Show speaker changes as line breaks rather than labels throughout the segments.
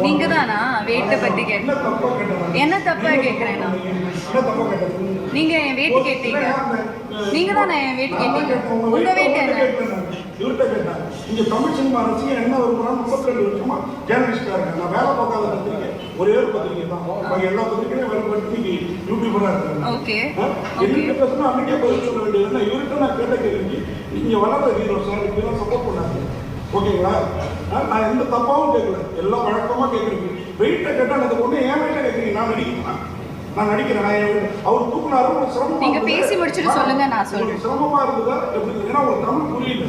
நீங்க தானா வெயிட்டை பத்தி என்ன தப்பா கேட்குறேன் நான்? நீங்க என் வெயிட் கேட்டீங்க. நீங்க தானே என் வெயிட் கேட்டீங்க. உங்க வெயிட் என்ன?
இவர்கிட்ட கேட்டேன். இங்க தமிழ் சினிமா ரசிகன் என்ன வருமானம் 32 வருஷமா ஜேர்னலிஸ்டா இருக்கேன். நான் வேலை பார்க்காத பத்திரிக்கை ஒரே ஒரு பத்திரிக்கை தான். எல்லா பத்திரிக்கையும் வேலை பத்திரிக்கை யூடியூபரா இருக்காங்க.
ஓகே
என்கிட்ட பேசினா அன்னைக்கே பதில் சொல்ல வேண்டியது. இவர்கிட்ட நான் கேட்ட கேள்வி நீங்க வளர்ந்த ஹீரோ சார் இப்படிலாம் சப்போர்ட் பண்ணாங்க. ஓகேங்களா? நான் எந்த தப்பாவும் கேட்கல. எல்லாம் வழக்கமா கேட்குறீங்க. வெயிட்டை கேட்டால் அந்த பொண்ணு ஏன் வெயிட்டை கேட்குறீங்க? நான் நடிக்கிறேன். அவர் தூக்குனாரு சிரமம்.
நீங்க பேசி முடிச்சுட்டு சொல்லுங்க, நான் சொல்றேன்.
சிரமமா இருந்ததா எப்படி? ஏன்னா உங்களுக்கு தமிழ் புரியல.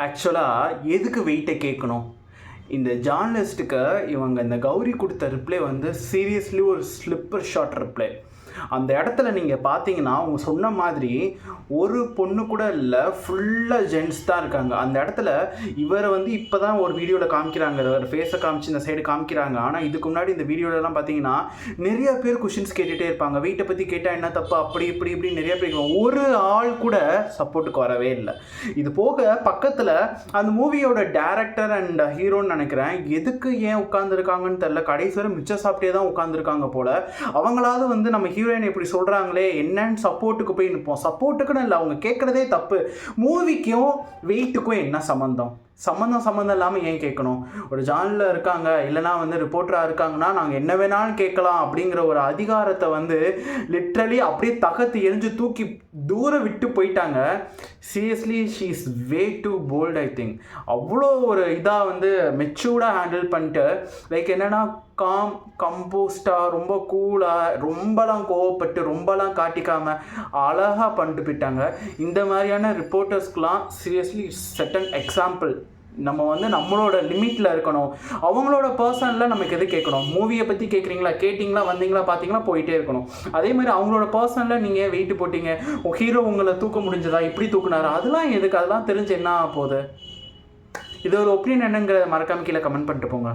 ஆக்சுவலாக எதுக்கு வெயிட்டை கேட்கணும்? இந்த ஜார்னலிஸ்ட்டுக்கு இவங்க இந்த கௌரி கொடுத்த ரிப்ளை வந்து சீரியஸ்லி ஒரு ஸ்லிப்பர் ஷாட் ரிப்ளை. அந்த இடத்துல நீங்கள் பார்த்தீங்கன்னா அவங்க சொன்ன மாதிரி ஒரு பொண்ணு கூட இல்லை, ஃபுல்லாக ஜென்ட்ஸ் தான் இருக்காங்க அந்த இடத்துல. இவரை வந்து இப்போ தான் ஒரு வீடியோவில் காமிக்கிறாங்க, ஒரு ஃபேஸை காமிச்சு இந்த சைடு காமிக்கிறாங்க. ஆனால் இதுக்கு முன்னாடி இந்த வீடியோலலாம் பார்த்தீங்கன்னா நிறைய பேர் கொஷின்ஸ் கேட்டுகிட்டே இருப்பாங்க. வீட்டை பற்றி கேட்டால் என்ன தப்பு, அப்படி இப்படி இப்படி நிறைய பேர் ஒரு ஆள் கூட சப்போர்ட்டுக்கு வரவே இல்லை. இது போக பக்கத்தில் அந்த மூவியோட டேரக்டர் அண்ட் ஹீரோன்னு நினைக்கிறேன், எதுக்கு ஏன் உட்காந்துருக்காங்கன்னு தெரில, கடைசி வரை மிச்சம் சாப்பிட்டே தான் உட்காந்துருக்காங்க போல். அவங்களாவது வந்து நம்ம ஹீரோயின் இப்படி சொல்கிறாங்களே என்னன்னு சப்போர்ட்டுக்கு போய் நிற்போம். சப்போர்ட்டுக்குன்னு இல்லை, அவங்க கேட்குறதே தப்பு. மூவிக்கும் வெயிட்டுக்கும் என்ன சம்மந்தம் இல்லாமல் ஏன் கேட்கணும்? ஒரு ஜானலில் இருக்காங்க, இல்லைனா வந்து ரிப்போர்ட்டராக இருக்காங்கன்னா நாங்கள் என்ன வேணாலும் கேட்கலாம் அப்படிங்கிற ஒரு அதிகாரத்தை வந்து லிட்ரலி அப்படியே தகத்து எரிஞ்சு தூக்கி தூரம் விட்டு போயிட்டாங்க. Seriously she is way too bold. I think அவ்வளோ ஒரு இதாக வந்து மெச்சூர்டாக ஹேண்டில் பண்ணிட்டு, லைக் என்னென்னா கம்போஸ்டாக ரொம்ப கூலாக, ரொம்பலாம் கோவப்பட்டு ரொம்பலாம் காட்டிக்காமல் அழகாக பண்ணிட்டு போயிட்டாங்க. இந்த மாதிரியான ரிப்போர்ட்டர்ஸ்க்கெலாம் சீரியஸ்லி செட் அண்ட் எக்ஸாம்பிள். நம்ம வந்து நம்மளோட லிமிட்டில் இருக்கணும். அவங்களோட பர்சனலில் நமக்கு எது கேட்கணும்? மூவியை பற்றி கேட்குறீங்களா, கேட்டிங்களா, வந்தீங்களா, பார்த்தீங்களா, போயிட்டே இருக்கணும். அதே மாதிரி அவங்களோட பர்சனலில் நீங்கள் வெயிட்டு போட்டிங்க, ஹீரோ உங்களை தூக்க முடிஞ்சதா, இப்படி தூக்குனாரு, அதெல்லாம் எதுக்கு? அதெல்லாம் தெரிஞ்சு என்ன போகுது? இது ஒரு ஒப்பீனியன் என்னங்கிறத மறக்காம கீழே கமெண்ட் பண்ணிட்டு போங்க.